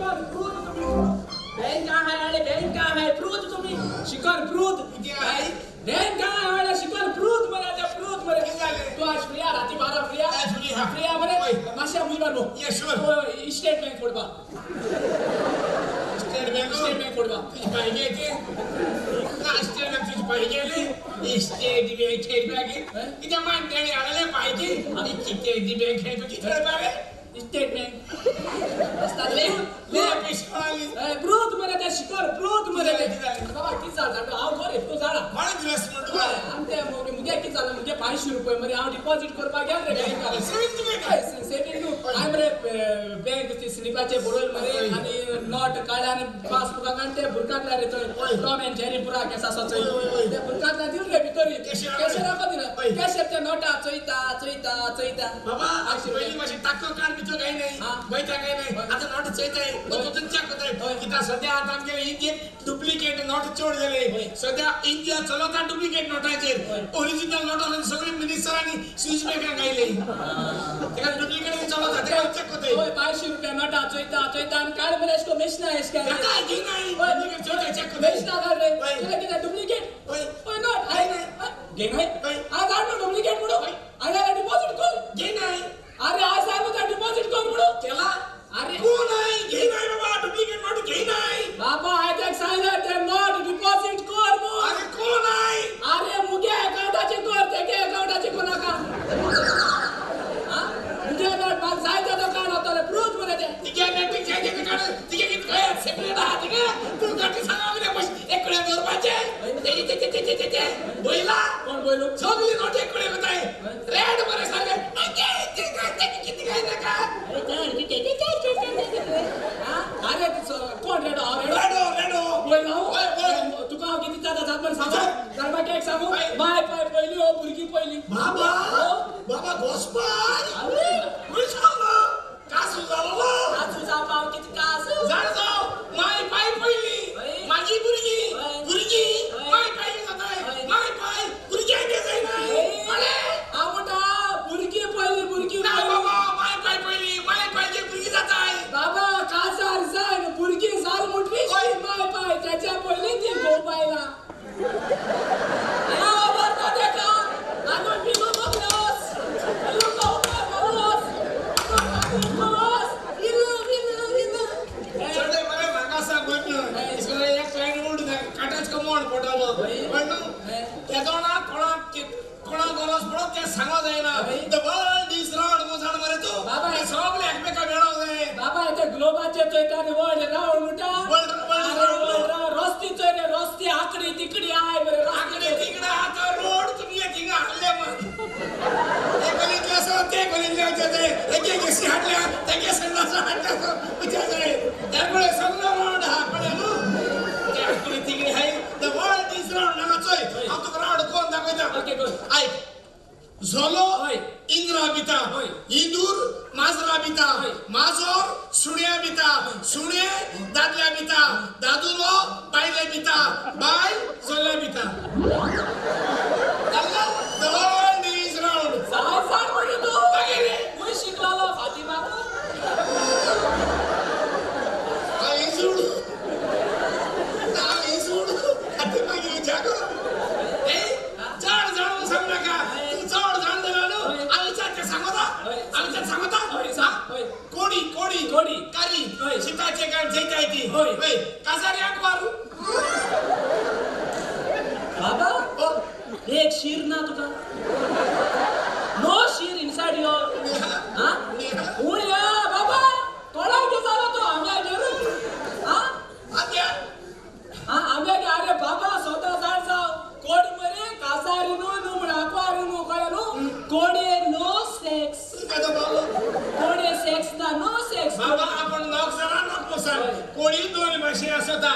शिकार क्रूर बहन कहाँ है अरे बहन कहाँ है क्रूर तुम्ही शिकार क्रूर बहन कहाँ है अरे शिकार क्रूर मरे जब क्रूर मरे तो आज फ्रिया राती 12 फ्रिया मरे माशा मुझे मारो स्टेट बैंक फोड़वा स्टेट बैंक फोड़वा पाहिजे ते स्टेट बैंक तुझी पाहिजे स्टेट बैंक इथे मानताने आले पाहिजे आणि स्टेट बैंक है तो किती पाहिजे स्टेट बैंक असतात ले पिशवाली ब्रोत मरे त्या शिकार ब्रोत मरे बाबा किती झालं आव करे तो झाला मला दिवस म्हणतो आमते मुगे किती झालं मुगे 500 रुपये मरे आव डिपॉझिट करपा गेल रे बँक सेविंग आय मरे बँक ती स्लिपाचे बोरल मरे आणि नोट काढा आणि पासबुका काढते बुरकातला रे तो टॉम एंड जेरी पुरा कसा सचय ते बुरकातला दिल रे भितरी कशे राखा दिला कशेच्या नोटा चोईता बाबा पहिली माशी टाको काढ तो काही नाही माहिती काही नाही आता नोट चेत आहे तो तुमच्या कदर किता सध्या आता आमच्या इंडियन डुप्लिकेट नोट चोड झाले सध्या इंडिया चलवता डुप्लिकेट नोटाचे ओरिजिनल नोट सगळे मिनिस्टरांनी स्विच बँका गायले त्याला डुप्लिकेट चलवता ते चेक होते होय 500 रुपया नोटा चोईता आणि काय बोले इसको मेशना है इसका काय की नाही डुप्लिकेट चोटे चेक होते मेशना कर रे त्याला किती डुप्लिकेट होय नोट आहे नाही घे नाही आज आलो डुप्लिकेट म्हणून आला डिपॉझिट कर घे नाही अरे आज आलो का डिपॉझिट कर म्हणून त्याला अरे कोण आहे घे नाही बाबा डुप्लिकेट नोट घे नाही बाबा आज एक सांगितलं ते नोट डिपॉझिट कर मग अरे कोण आहे अरे मुगे अकाउंटाचे कर ते के अकाउंटाचे कोणा का हां मुगे नोट बाग जायचं दुकान होतं रे प्रूफ मध्ये ते तिके नेटिंग जायचे दुकान तिके किती काय सेपरेट आहे तिके तू गाठी सांगा मला पैसे एक रुपया रुपयाचे ते बोला कोण बोलू सगळी नोट एक रुपया बताय रेड मध्ये सांगा किती काय नका अरे कोण रेडो बोल तुका किती जाता पण सांगा गरबा केक सांगू बाय पहिली हो पुरकी पहिली बाबा गोस्पाल अरे मी सांगा कासू झालो किती कासू जाऊ माय पाय पहिली माझी पुरगी माय पाय जाताय माय पाय पुरगी आहे नाही अरे आमोटा पुरगी पहिली ना बाबा माय पाय पहिली माय पायची पुरगी जाताय बाबा कासार जाय पुरगी जाल मुठली माय पाय त्याच्या पहिली ती गोपायला या बाबा देखा आगो पिलो बघलोस चढे मला मागासा बोलणं इसला एक लाईन उड काटाच कमोड पडलो पण त्यातोना कोणा गरज पडत ते सांगा जायना the world is round Mojad मारे तो बाबा हे सगळे एकमेका भेटाव जाय बाबा ते ग्लोबाचे चैताने वर्ल्ड राउंड मुटा वर्ल्ड रस्ती चैने रस्ती आकडी तिकडी आहे बरे आकडी तिकडे हात रोड तुम्ही तिकडे हल्ले मग एकली केसो ते गली जाते एक केसी हटल्या त्या केसला हटल्या विचारले त्यामुळे सगळं राउंड हा पडलो ते आकडी तिकडे आहे द वर्ल्ड इज राउंड नाचोय हा तो राउंड कोण दाखवता ओके गुड ऐक झोलो इंद्रा बिता इंदूर माजरा बिता माजोर सुण्या बिता सुणे दादल्या बिता दादुलो बायले बिता बाय झोल्या बिता अल्ला द वर्ल्ड इज राउंड सांग बोल तू वगैरे मी शिकलाला फातिमा आई जुड फातिमा की जागो ए जाड जाड सांग नका कोडी कारी सीताचे काय जैताय ती होय कासारी अकबारू बाबा एक शीर ना तुका नो शीर इनसाइड योर हां उया बाबा तोडा के झाला तो आम्या गेलो हां आम्या गे अरे बाबा स्वतः जाड जाव कोड मरे कासारी नो म्हणा अकबारू नो कळलो कोडे नो सेक्स कोडे सेक्स ना नो सेक्स बाबा आपण नॉक जरा नको सांग कोडी दोन भाषे असता